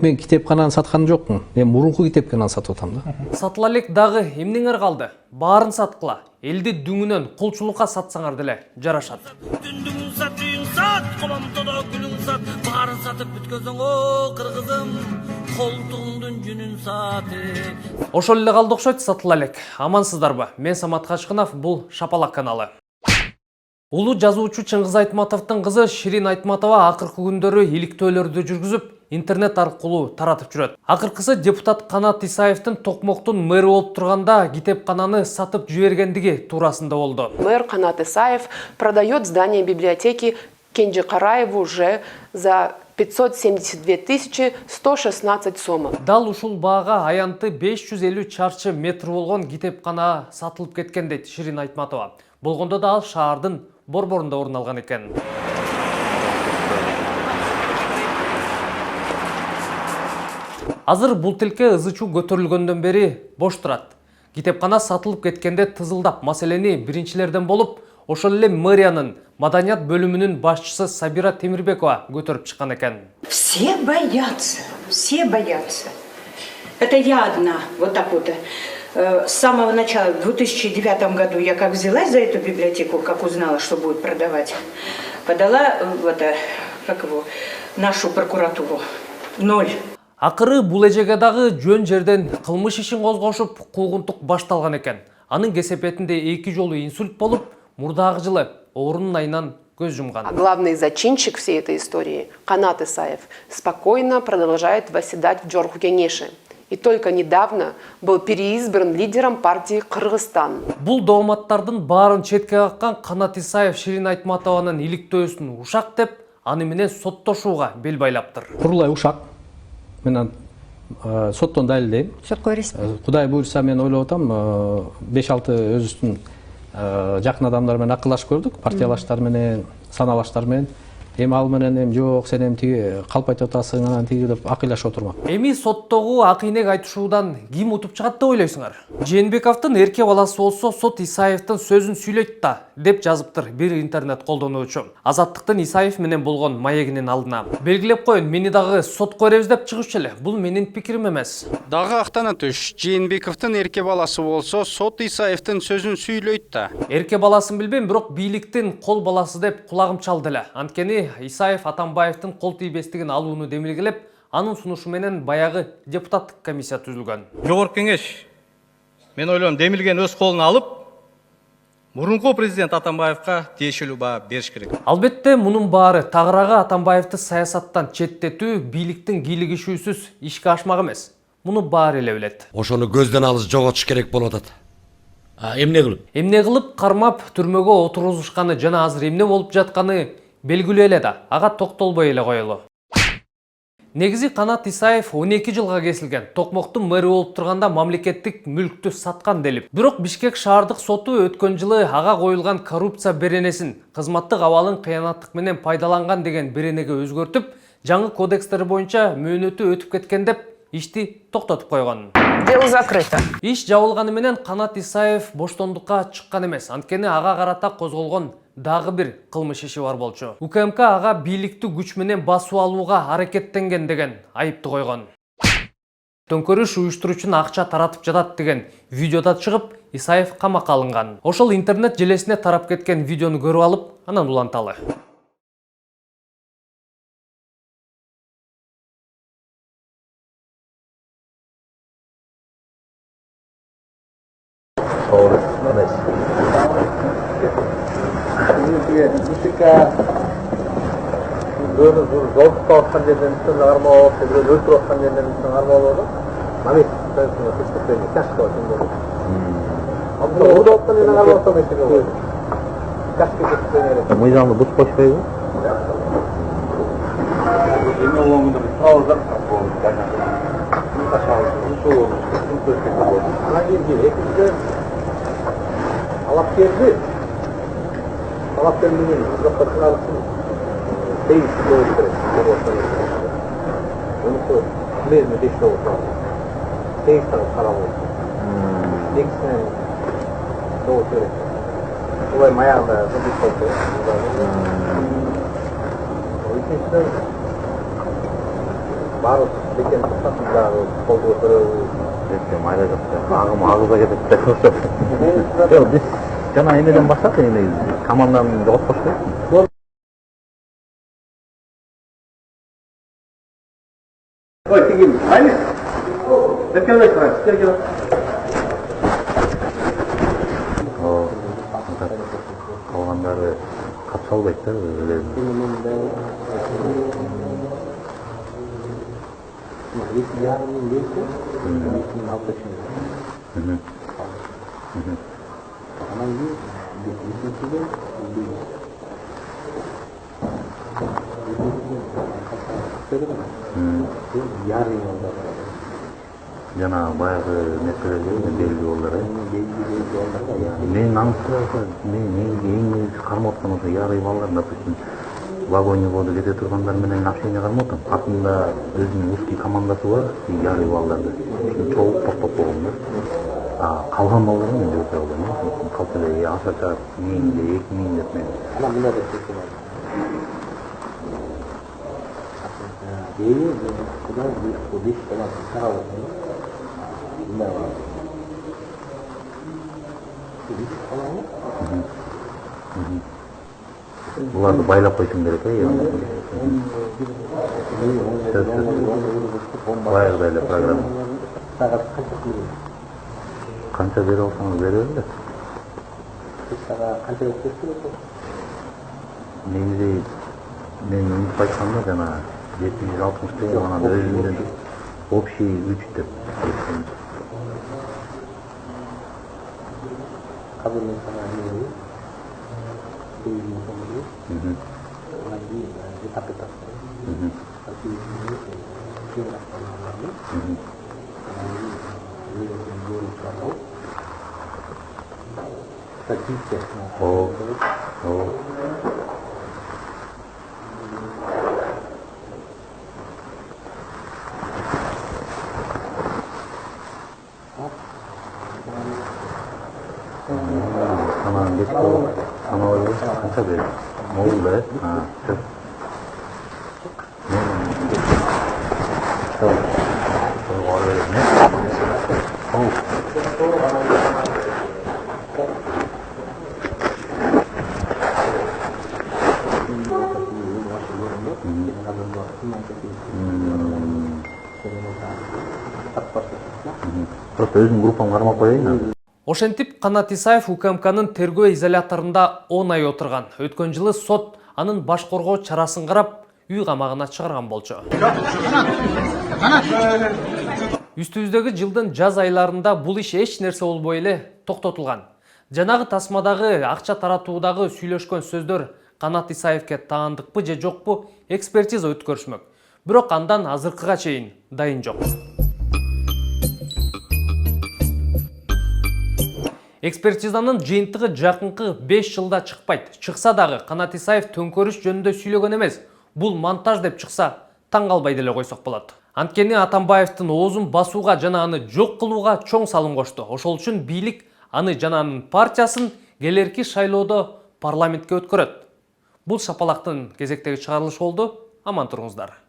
Мен китепкананы саткан жокмун. Мен мурунку китепкананы сатып атам да. Сатыла элек дагы эмнеңер калды? Баарын саткыла. Элди дүңүнөн кулчулукка сатсаңар деле жарашат. Дүңүн сат, комамтода күнүң сат, баарын сатып бүткөзөң о кыргызым, колтуңдун жүнүн саты. Ошол эле калды окшойт сатыла элек. Амансыздарбы? Мен Самат Кашкынов, бул Шапалак каналы. Улуу жазуучу Чыңгыз Айтматовдун кызы Ширин Айтматова акыркы күндөрү иликтөөлөрдү жүргүзүп, интернет аркылуу таратып жүрөт. Акыркысы депутат Канат Исаевдин Токмоктун мэри болуп турганда китепкананы сатып жибергендиги туурасында болду. Мэр Канат Исаев продает здание библиотеки Кенже Караеву уже за 572 116 сомов. Дал ушул баага аянты 550 чарчы метр болгон китепкана сатылып кеткен дейт Ширин Айтматова. Болгондо да ал шаардын борборунда орун алган экен. Азыр бул тилке ызы-чуу көтөрүлгөндөн бери бош турат. Китепкана сатылып кеткенде тызылдап маселени биринчилерден болуп, ошол эле мэриянын маданият бөлүмүнүн башчысы Сабира Темирбекова көтөрүп чыккан экен. Все боятся, все боятся. Это я одна, вот так вот. С самого начала, в 2009 году, я как взялась за эту библиотеку, как узнала, что будет продавать, подала нашу прокуратуру. 0. Акыры бул эжеге дагы жөн жерден кылмыш ишин козгошуп, куугунтук башталган экен. Анын кесепетинде 2 жолу инсульт болуп, мурдагы жылы оорунун айынан көз жумган. А главный зачинщик всей этой истории, Канат Исаев, спокойно продолжает восседать в Джорху-Кенеше. И только недавно был переизбран лидером партии Кыргызстан. Бул дооматтардын баарын четке каккан Канат Исаев Ширин Айтматованын иликтөөсүн ушак деп, аны менен соттошууга бел байлаптыр. Курулай ушак. Мен соттон далилдейм. Сот койресиз. Кудай буйрса мен ойлоп атам, 5-6 өзүбүздүн жакын адамдар менен акылдашып көрдүк, партиялаштар менен, саналаштар менен. Эми ал менен эми жок, сен эми тиги калп айтып атасың, анан тиги деп акыйлашып отурмак. Эми соттогу акыйнек айтышуудан ким утуп чыгат деп ойлойсуңар? Жээнбековдун эрке баласы болсо сот Исаевдин сөзүн сүйлөйт да, деп жазыптыр бир интернет колдонуучу. Азаттыктын Исаев менен болгон маегинин алдына. Белгилеп коеюн, мени дагы сот койребиз деп чыгышчу эле. Бул менин пикирим эмес. Дагы актана түш, Жээнбековдун эрке баласы болсо сот Исаевдин сөзүн сүйлөйт да. Эрке баласын билбейм, бирок бийликтин кол баласы деп кулагым чалды эле. Анткени Исаев Атамбаевдин кол тийбестигин алууну демилгелеп, анын сунушу менен баягы депутаттык комиссия түзүлгөн. Жогорку кеңеш, мен ойлойм, демилген өз колуна алып, мурунку президент Атамбаевка тиешелүү баа бериш керек. Албетте, мунун баары тагыраагы Атамбаевди саясаттан четтетүү бийликтин кийлигишүүсүз ишке ашмак эмес. Муну баары эле билет. Ошону көздөн алыс жоготуш керек болуп атат. Эмне кылып? Эмне кылып кармап түрмөгө отургузушканы жана азыр эмне болуп жатканы белгилүү эле да, ага токтолбой эле коелу. Негизи Канат Исаев 12 жылга кесилген. Токмоктун мэри болуп турганда мамлекеттик мүлктү саткан делип. Бирок Бишкек шаардык соту өткөн жылы ага коюлган коррупция беренесин кызматтык абалын кыянаттык менен пайдаланган деген беренеге өзгөртүп, жаңы кодекстер боюнча мөөнөтү өтүп кеткен деп ишти токтотуп койгон. Дело закрыто. Иш жабылганы менен Канат Исаев боштондукка чыккан эмес. Анткени ага карата козголгон дагы бир кылмыш иши бар болчу. УКМК ага бийликти күч менен басып алууга аракеттенген деген айыпты койгон. Төңкөрүш уюштуруучунун акча таратып жатат деген видеода чыгып, Исаев камакка алынган. Ошол интернет желесине тарап кеткен видеону көрүп алып, анан уланталы. Жолдық тауысқан жерден үстін ағармау олып, біреу өлтір отқан жерден үстін ағармау олып, намет преступление, тяжкого тем более. Ода отқан жерден ағармау отқан месеге олып. Тяжкое преступление. Мыйзамды бұзып қойышпайды? Эми олоңында біз сұрауыздар болды. Ана жерге екінші алап келді. Алап келмеген жоққа шығарысын тейіс болу керек. Онысы білезіне деш болу керек. Тейіс тағы қарап olsun. Екісінен болу керек. Олай маяғында жұлдыз болу керек. Üçüncüsü barut. Lekin to'xtatib qo'lga ko'tarib mayli ағым ағыза кетет деп қойса. Жоқ, біз жаңа емеден бастап енді команданы жоғалтпаш керек. Ой, тегін, қайны? Өткенлік қырайын, істер келіп. Қалғандары қатыса албайды да өздеріне. Жана баягы нерселерге белгилүү болдур. Мен аңсыз, мен эң кармап аткан ошо ярый балдар, допустим, вагоне болду кете тургандар менен общение кармап атам. Артында өзүнүн узкий командасы бар, ярый балдарды. Чогуп токтоп койгон да. Калган балдар мен өтө алдым. Калтыры ашачак, мен 2000 деп мен. Ана мына деп кеткен. Куда вы ходите, когда сразу да. Бұларды байлап қойсын керек, баяғыда эле программа. Қанша бере алсаңыз бере беріңдер. Қанша беріп негізі мен ұмытып айтқанда жана 760 теңге анан өзүмдөн общий 3 деп айткан. Қазір мен сана не Сананың бес қол, саналы қанша береді? Молын ба, көп. Просто өзім группам қармап қояйын. Ошентип Канат Исаев УКМКнын тергөө изоляторунда 10 ай отурган. Өткөн жылы сот анын баш коргоо чарасын карап, үй камагына чыгарган болчу. Үстүбүздөгү жылдын жаз айларында бул иш эч нерсе болбой эле токтотулган. Жанагы тасмадагы акча таратуудагы сүйлөшкөн сөздөр Канат Исаевке таандыкпы же жокпу экспертиза өткөрүшмөк. Бирок андан азыркыга чейин дайын жок. Экспертизанын жыйынтыгы жакынкы 5 жылда чыкпайт. Чыкса дагы Канат Исаев төңкөрүш жөнүндө сүйлөгөн эмес, бул монтаж деп чыкса, таң калбай деле койсок болот. Анткени Атамбаевдин оозун басууга жана аны жок кылууга чоң салым кошту. Ошол үчүн бийлик аны жана анын партиясын келерки шайлоодо парламентке өткөрөт. Бул шапалактын кезектеги чыгарылышы болду. Аман туруңуздар.